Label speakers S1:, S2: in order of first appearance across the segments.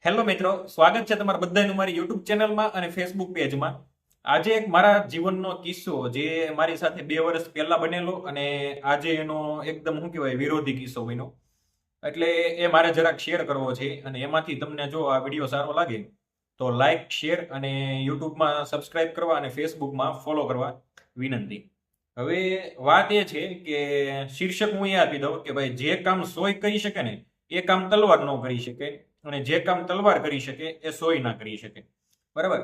S1: Hello મિત્રો, સ્વાગત છે તમારા બધાનું મારી યુટ્યુબ ચેનલમાં અને ફેસબુક પેજમાં. આજે એક મારા જીવનનો કિસ્સો જે મારી સાથે 2 વર્ષ પહેલા બનેલો અને આજે એનો એકદમ શું કહેવાય વિરોધી કિસ્સો બન્યો. એટલે એ મારે જરાક શેર કરવો છે અને એમાંથી તમને જો આ વિડીયો સારો લાગે તો લાઈક, શેર અને યુટ્યુબમાં સબસ્ક્રાઇબ કરવા અને ફેસબુકમાં ફોલો કરવા વિનંતી. હવે વાત એ છે કે શીર્ષક હું એ આપી દઉં કે ભાઈ જે કામ સોય કરી શકે ને એ કામ તલવાર ન કરી શકે અને જે કામ તલવાર કરી શકે એ સોય ના કરી શકે. બરાબર.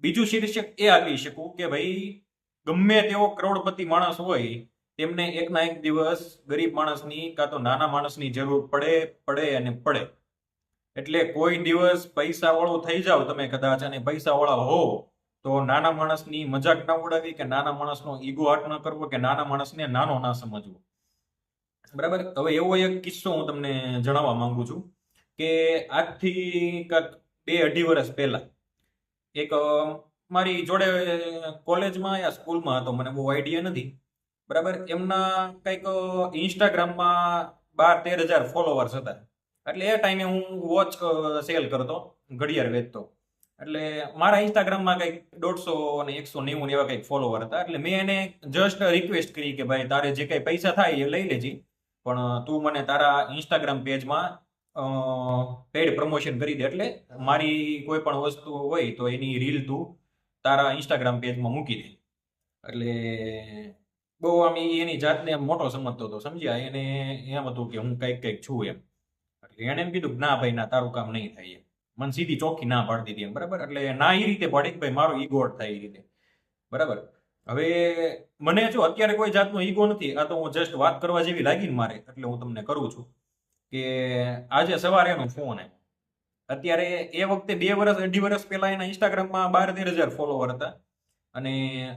S1: બીજું શીર્ષક એ આપી શકું કે ભાઈ ગમે તેવો કરોડપતિ માણસ હોય તેમને એક ના એક દિવસ ગરીબ માણસની કાં તો નાના માણસની જરૂર પડે પડે અને પડે. એટલે કોઈ દિવસ પૈસા વાળું થઈ જાવ તમે કદાચ અને પૈસા વાળા હો તો નાના માણસની મજાક ના ઉડાવી કે નાના માણસનો ઈગો હાર્ટ ન કરવો કે નાના માણસને નાનો ના સમજવો. બરાબર. હવે એવો એક કિસ્સો હું તમને જણાવવા માંગુ છું કે આજથી કાંક 2-2.5 વર્ષ પહેલા એક મારી જોડે કોલેજમાં યા સ્કૂલમાં હતો, મને બહુ આઈડિયા નથી. બરાબર. એમના કંઈક ઇન્સ્ટાગ્રામમાં 12-13 હજાર ફોલોવર્સ હતા. એટલે એ ટાઈમે હું વોચ સેલ કરતો, ઘડિયાળ વેચતો. એટલે મારા ઇન્સ્ટાગ્રામમાં કંઈક 150 અને 190 એવા કંઈક ફોલોવર હતા. એટલે મેં એને જસ્ટ રિક્વેસ્ટ કરી કે ભાઈ તારે જે કંઈ પૈસા થાય એ લઈ લેજે, પણ તું મને તારા ઇન્સ્ટાગ્રામ પેજમાં પેડ પ્રમોશન કરી દે. એટલે મારી કોઈ પણ વસ્તુ હોય તો એની રીલ તું તારા ઇન્સ્ટાગ્રામ પેજમાં મૂકી દે. એટલે બહુ આમ એની જાતને મોટો સમજતો હતો, સમજ્યા. એને એમ હતું કે હું કંઈક કંઈક છું એમ. એટલે એને એમ કીધું કે ના ભાઈ ના, તારું કામ નહીં થાય એમ. મને સીધી ચોખ્ખી ના પાડી દીધી એમ. બરાબર. એટલે ના એ રીતે પાડી કે ભાઈ મારો ઈગો હર્ટ થાય એ રીતે. બરાબર. હવે મને જો અત્યારે કોઈ જાતનો ઈગો નથી, આ તો હું જસ્ટ વાત કરવા જેવી લાગી ને મારે એટલે હું તમને કરું છું કે આજે સવારે એનો ફોન આવ્યો. અત્યારે એ વખતે 2-2.5 વર્ષ પહેલા એના ઇન્સ્ટાગ્રામમાં 12-13 હજાર ફોલોવર હતા અને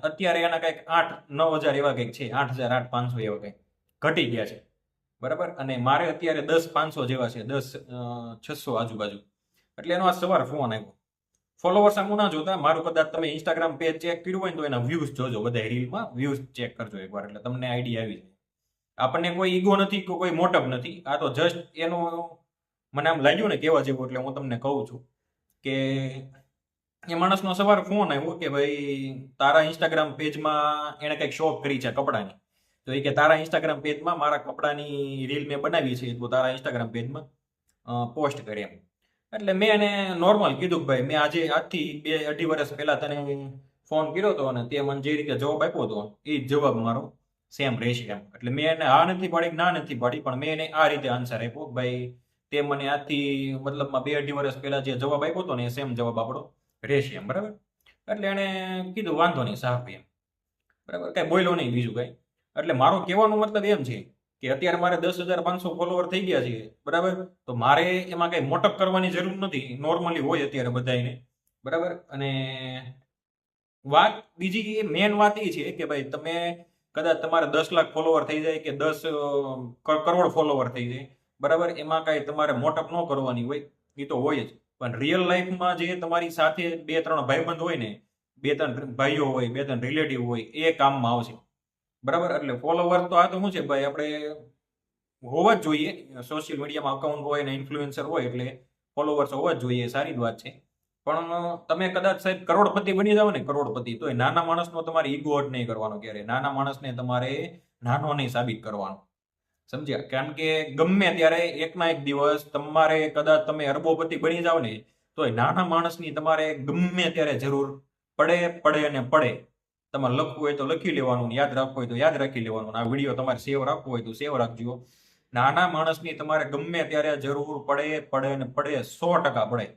S1: અત્યારે એના કંઈક 8-9 હજાર એવા કંઈક છે, 8,000 8,500 એવા કંઈક ઘટી ગયા છે. બરાબર. અને મારે અત્યારે 10,500 જેવા છે, 10,600 આજુબાજુ. એટલે એનો આ સવાર ફોન આવ્યો. ફોલોવર્સ આમ ના જોતા, મારું કદાચ તમે ઇન્સ્ટાગ્રામ પેજ ચેક કર્યું હોય ને તો એના વ્યૂઝ જોજો, બધા રીલમાં વ્યૂઝ ચેક કરજો એકવાર, એટલે તમને આઈડિયા આવી જાય. આપણને કોઈ ઈગો નથી કે કોઈ મોટપ નથી, આ તો જસ્ટ એનું મને આમ લાગ્યું ને કેવા જેવું, એટલે હું તમને કહું છું કે એ માણસનો સવાર ફોન આવ્યો કે ભાઈ તારા ઇન્સ્ટાગ્રામ પેજમાં એને કંઈક શોપ કરી છે કપડાની, તો એ કે તારા ઇન્સ્ટાગ્રામ પેજમાં મારા કપડાની રીલ મેં બનાવી છે તો તારા ઇન્સ્ટાગ્રામ પેજમાં પોસ્ટ કરે એમ. એટલે મેં એને નોર્મલ કીધું કે ભાઈ મેં આજથી 2-2.5 વર્ષ પહેલા તને ફોન કર્યો હતો અને તે મને જે રીતે જવાબ આપ્યો હતો એ જ જવાબ મારો સેમ રહેશે એમ. એટલે મેં એને હા નથી પાડી કે ના નથી પાડી, પણ મેં એને આ રીતે આન્સર આપ્યો કે ભાઈ તે મને આજથી મતલબમાં 2-2.5 વર્ષ પહેલા જે જવાબ આપ્યો હતો ને એ સેમ જવાબ આપણો રહેશે એમ. બરાબર. એટલે એને કીધું વાંધો નહીં, સારું એમ. બરાબર. કઈ બોલ્યો નહીં બીજું કઈ. એટલે મારો કહેવાનો મતલબ એમ છે કે અત્યારે મારે 10,500 ફોલોવર થઈ ગયા છે. બરાબર. તો મારે એમાં કઈ મોટપ કરવાની જરૂર નથી, નોર્મલી હોય અત્યારે બધાને. બરાબર. અને વાત બીજી મેન વાત એ છે કે ભાઈ તમે કદાચ તમારે 10 લાખ ફોલોવર થઈ જાય કે 10 કરોડ ફોલોવર થઈ જાય, બરાબર, એમાં કાંઈ તમારે મોટપ ન કરવાની હોય, એ તો હોય જ. પણ રિયલ લાઈફમાં જે તમારી સાથે 2-3 ભાઈબંધ હોય ને, 2-3 ભાઈઓ હોય, 2-3 રિલેટિવ હોય, એ કામમાં આવશે. બરાબર. એટલે ફોલોવર તો આ તો શું છે ભાઈ, આપણે હોવા જ જોઈએ. સોશિયલ મીડિયામાં અકાઉન્ટ હોય ને ઇન્ફ્લુએન્સર હોય એટલે ફોલોવર્સ હોવા જ જોઈએ, સારી જ વાત છે. પણ તમે કદાચ સાહેબ કરોડપતિ બની જાઓ ને, કરોડપતિ, તો એ નાના માણસનો તમારે ઈગો હર્ટ નહીં કરવાનો ક્યારે. નાના માણસને તમારે નાનો નહીં સાબિત કરવાનો, સમજ્યા. કારણ કે ગમે ત્યારે એકના એક દિવસ તમારે કદાચ તમે અરબોપતિ બની જાઓ ને તો એ નાના માણસની તમારે ગમે ત્યારે જરૂર પડે પડે અને પડે. તમારે લખવું હોય તો લખી લેવાનું, યાદ રાખવું હોય તો યાદ રાખી લેવાનું. આ વિડીયો તમારે સેવ રાખવો હોય તો સેવ રાખજો. નાના માણસની તમારે ગમે ત્યારે જરૂર પડે પડે અને પડે, 100% પડે.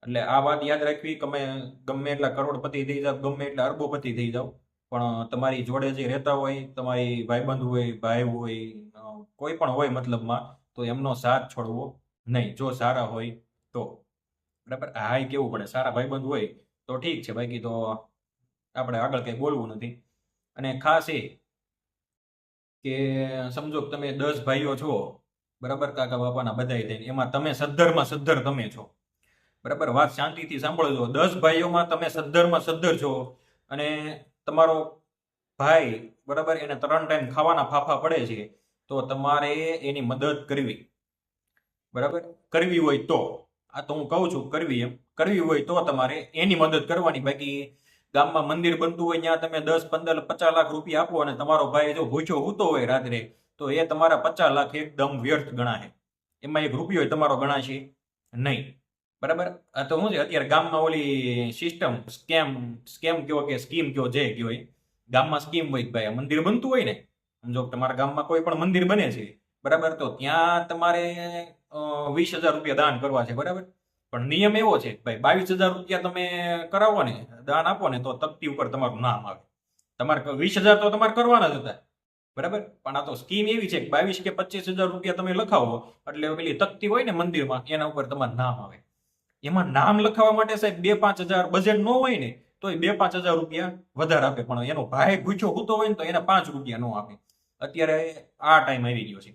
S1: એટલે આ વાત યાદ રાખવી. તમે ગમે એટલા કરોડપતિ થઈ જાવ, ગમે એટલા અરબોપતિ થઈ જાવ, પણ તમારી જોડે જે રહેતા હોય, તમારી ભાઈબંધ હોય, ભાઈ હોય, કોઈ પણ હોય મતલબમાં, તો એમનો સાથ છોડવો નહીં, જો સારા હોય તો. બરાબર. હા, એ કેવું પડે, સારા ભાઈબંધ હોય તો ઠીક છે, બાકી તો આપણે આગળ કંઈ બોલવું નથી. અને ખાસ એ કે સમજો કે તમે 10 ભાઈઓ છો, બરાબર, કાકા બાપાના બધાય થઈને, એમાં તમે સદ્ધરમાં સદ્ધર તમે છો. બરાબર. વાત શાંતિથી સાંભળજો. 10 ભાઈઓમાં તમે સદ્ધરમાં સદ્ધર છો અને તમારો ભાઈ, બરાબર, એને 3 ટાઈમ ખાવાના ફાફા પડે છે, તો તમારે એની મદદ કરવી. બરાબર. કરવી હોય તો આ તો હું કહું છું કરવી હોય તો તમારે એની મદદ કરવાની. બાકી ગામમાં મંદિર બનતું હોય ત્યાં તમે 10, 15, 50 લાખ રૂપિયા આપો અને તમારો ભાઈ જો ભૂખ્યો સૂતો હોય રાત્રે, તો એ તમારા 50 લાખ એકદમ વ્યર્થ ગણાશે. એમાં એક રૂપિયો તમારો ગણાશે નહીં. બરાબર. આ તો શું છે અત્યારે ગામમાં ઓલી સિસ્ટમ સ્કેમ કયો કે સ્કીમ કયો જે કયો એ ગામમાં સ્કીમ હોય કે ભાઈ આ મંદિર બનતું હોય ને, સમજો તમારા ગામમાં કોઈ પણ મંદિર બને છે, બરાબર, તો ત્યાં તમારે 20,000 રૂપિયા દાન કરવા છે. બરાબર. પણ નિયમ એવો છે ભાઈ 22,000 રૂપિયા તમે કરાવો ને, દાન આપો ને, તો તકતી ઉપર તમારું નામ આવે. તમારે 20,000 તો તમારે કરવાના જ હતા. બરાબર. પણ આ તો સ્કીમ એવી છે કે 22 કે 25,000 રૂપિયા તમે લખાવો એટલે પેલી તકતી હોય ને મંદિરમાં એના ઉપર તમારું નામ આવે. એમાં નામ લખાવવા માટે સાહેબ 2-5 હજાર બજેટ ન હોય ને તો 2-5 હજાર રૂપિયા વધારે આપે. પણ એનો ભાઈ ભૂખ્યો સૂતો હોય ને તો એને 5 રૂપિયા ન આપે. અત્યારે આ ટાઈમ આવી ગયો છે.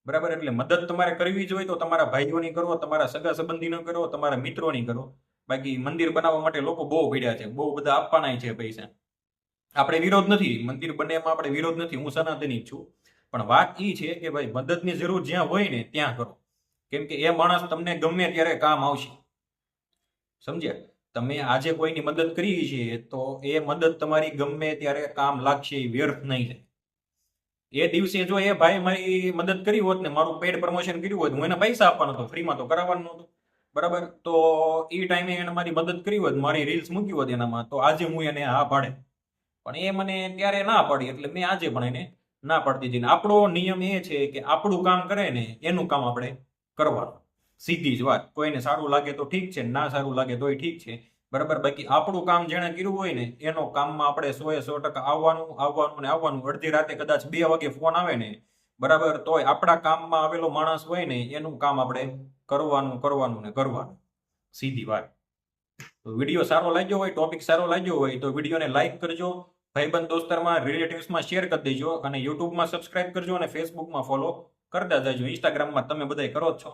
S1: બરાબર. એટલે મદદ તમારે કરવી જોઈએ તો તમારા ભાઈઓની કરો, તમારા સગા સંબંધીનો કરો, તમારા મિત્રોની કરો. બાકી મંદિર બનાવવા માટે લોકો બહુ પડ્યા છે, બહુ બધા આપવાના છે પૈસા. આપણે વિરોધ નથી, મંદિર બને એમાં આપણે વિરોધ નથી, હું સનાતની જ છું. પણ વાત એ છે કે ભાઈ મદદની જરૂર જ્યાં હોય ને ત્યાં કરો. કેમ કે એ માણસ તમને ગમે ત્યારે કામ આવશે. સમજ્યા? તમે આજે કોઈની મદદ કરી છે તો એ મદદ તમારી ગમે ત્યારે કામ લાગશે, વ્યર્થ નહીં થાય. એ દિવસે જો એ ભાઈ મારી મદદ કરી હોત ને, મારું પેડ પ્રમોશન કર્યું હોત, હું એને પૈસા આપવાનો હતો, ફ્રીમાં તો કરાવવાનું નહોતું. બરાબર. તો એ ટાઈમે એને મારી મદદ કરી હોત, મારી રીલ્સ મૂકી હોત એનામાં, તો આજે હું એને હા પાડે. પણ એ મને ત્યારે ના પાડી એટલે મેં આજે પણ એને ના પાડી દીધી. આપણો નિયમ એ છે કે આપણું કામ કરે ને એનું કામ આપણે કરવાનું. સીધી જ વાત. કોઈને સારું લાગે તો ઠીક છે, ના સારું લાગે તોય ઠીક છે. બરાબર. બાકી આપણું કામ જેણે કર્યું હોય ને એનો કામમાં આપણે 100% આવવાનું. અડધી રાતે કદાચ 2 વાગે ફોન આવે ને, બરાબર, તોય આપણા કામમાં આવેલો માણસ હોય ને એનું કામ આપણે કરવાનું. સીધી વાત. તો વિડીયો સારો લાગ્યો હોય, ટોપિક સારો લાગ્યો હોય તો વિડીયોને લાઈક કરજો, ભાઈબંધ દોસ્તરમાં રિલેટિવ્સમાં શેર કરી દેજો, અને યુટ્યુબમાં સબસ્ક્રાઇબ કરજો, અને ફેસબુકમાં ફોલો કરતા જજો. ઇન્સ્ટાગ્રામમાં તમે બધા કરો જ છો.